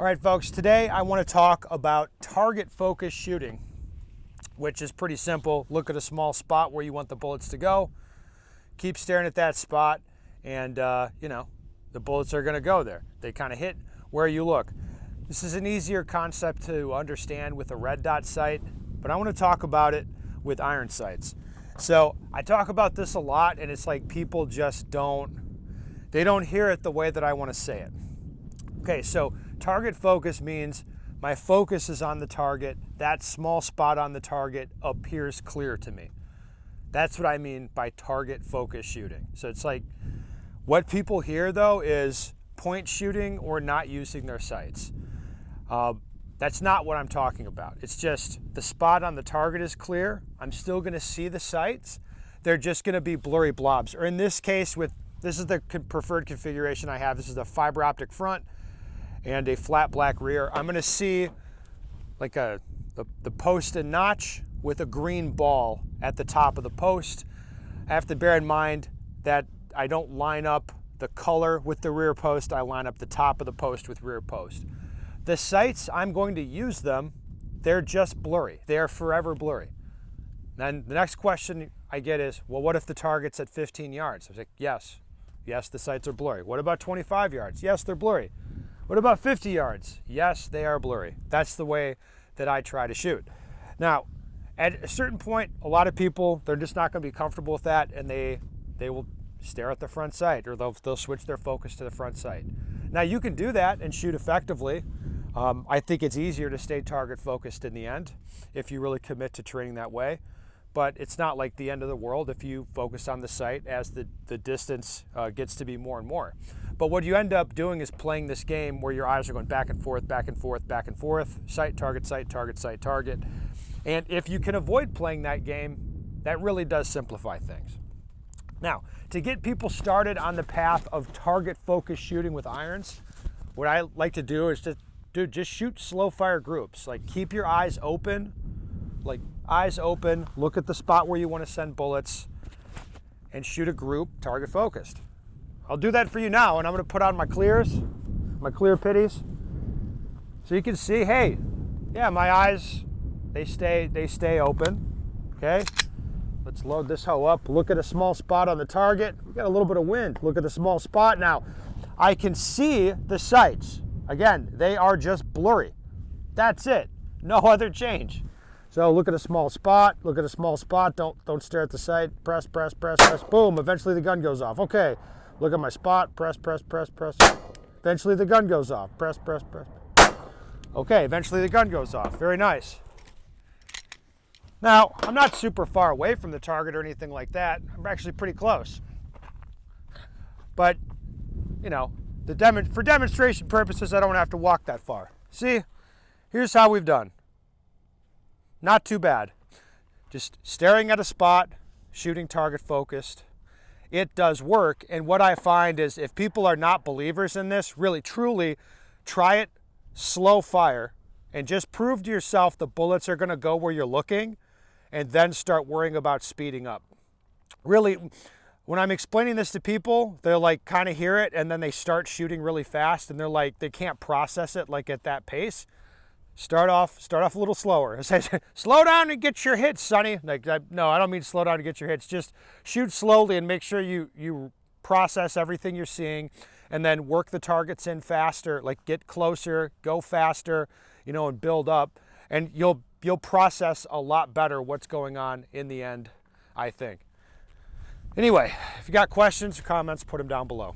All right, folks, today I want to talk about target focused shooting, which is pretty simple. Look at a small spot where you want the bullets to go, keep staring at that spot, and the bullets are going to go there. They kind of hit where you look. This is an easier concept to understand with a red dot sight, but I want to talk about it with iron sights. So I talk about this a lot, and it's like people just don't hear it the way that I want to say it. Okay, so target focus means my focus is on the target. That small spot on the target appears clear to me. That's what I mean by target focus shooting. So it's like what people hear though is point shooting or not using their sights. That's not what I'm talking about. It's just the spot on the target is clear. I'm still going to see the sights. They're just going to be blurry blobs. Or in this case, this is the preferred configuration I have. This is a fiber optic front and a flat black rear. I'm going to see like the post and notch with a green ball at the top of the post. I have to bear in mind that I don't line up the color with the rear post. I line up the top of the post with rear post. The sights, I'm going to use them. They're just blurry. They are forever blurry. Then the next question I get is, well, what if the target's at 15 yards? I was like, yes, the sights are blurry. What about 25 yards? Yes, they're blurry. What about 50 yards? Yes, they are blurry. That's the way that I try to shoot. Now, at a certain point, a lot of people, they're just not going to be comfortable with that, and they will stare at the front sight, or they'll switch their focus to the front sight. Now, you can do that and shoot effectively. I think it's easier to stay target focused in the end if you really commit to training that way. But it's not like the end of the world if you focus on the sight as the distance gets to be more and more. But what you end up doing is playing this game where your eyes are going back and forth, back and forth, back and forth, sight, target, sight, target. And if you can avoid playing that game, that really does simplify things. Now, to get people started on the path of target focused shooting with irons, what I like to do is just shoot slow fire groups. Like keep your eyes open, look at the spot where you want to send bullets, and shoot a group target focused. I'll do that for you now, and I'm going to put on my clears, my clear pitties, so you can see, hey, yeah, my eyes, they stay open. Okay, let's load this hoe up. Look at a small spot on the target. We got a little bit of wind. Look at the small spot. Now, I can see the sights. Again, they are just blurry. That's it. No other change. So look at a small spot. Look at a small spot. Don't stare at the sight. Press, press, press, press. Boom. Eventually the gun goes off. Okay. Look at my spot. Press, press, press, press. Eventually the gun goes off. Press, press, press. Okay. Eventually the gun goes off. Very nice. Now, I'm not super far away from the target or anything like that. I'm actually pretty close. But, for demonstration purposes, I don't have to walk that far. See, here's how we've done. Not too bad. Just staring at a spot, shooting target focused. It does work, and what I find is if people are not believers in this, really truly try it, slow fire, and just prove to yourself the bullets are going to go where you're looking, and then start worrying about speeding up. Really, when I'm explaining this to people, they're like kind of hear it, and then they start shooting really fast, and they're like, they can't process it like at that pace. Start off a little slower. I say, slow down and get your hits, Sonny. No, I don't mean slow down to get your hits. Just shoot slowly and make sure you process everything you're seeing, and then work the targets in faster. Like get closer, go faster, and build up, and you'll process a lot better what's going on in the end, I think. Anyway, if you got questions or comments, put them down below.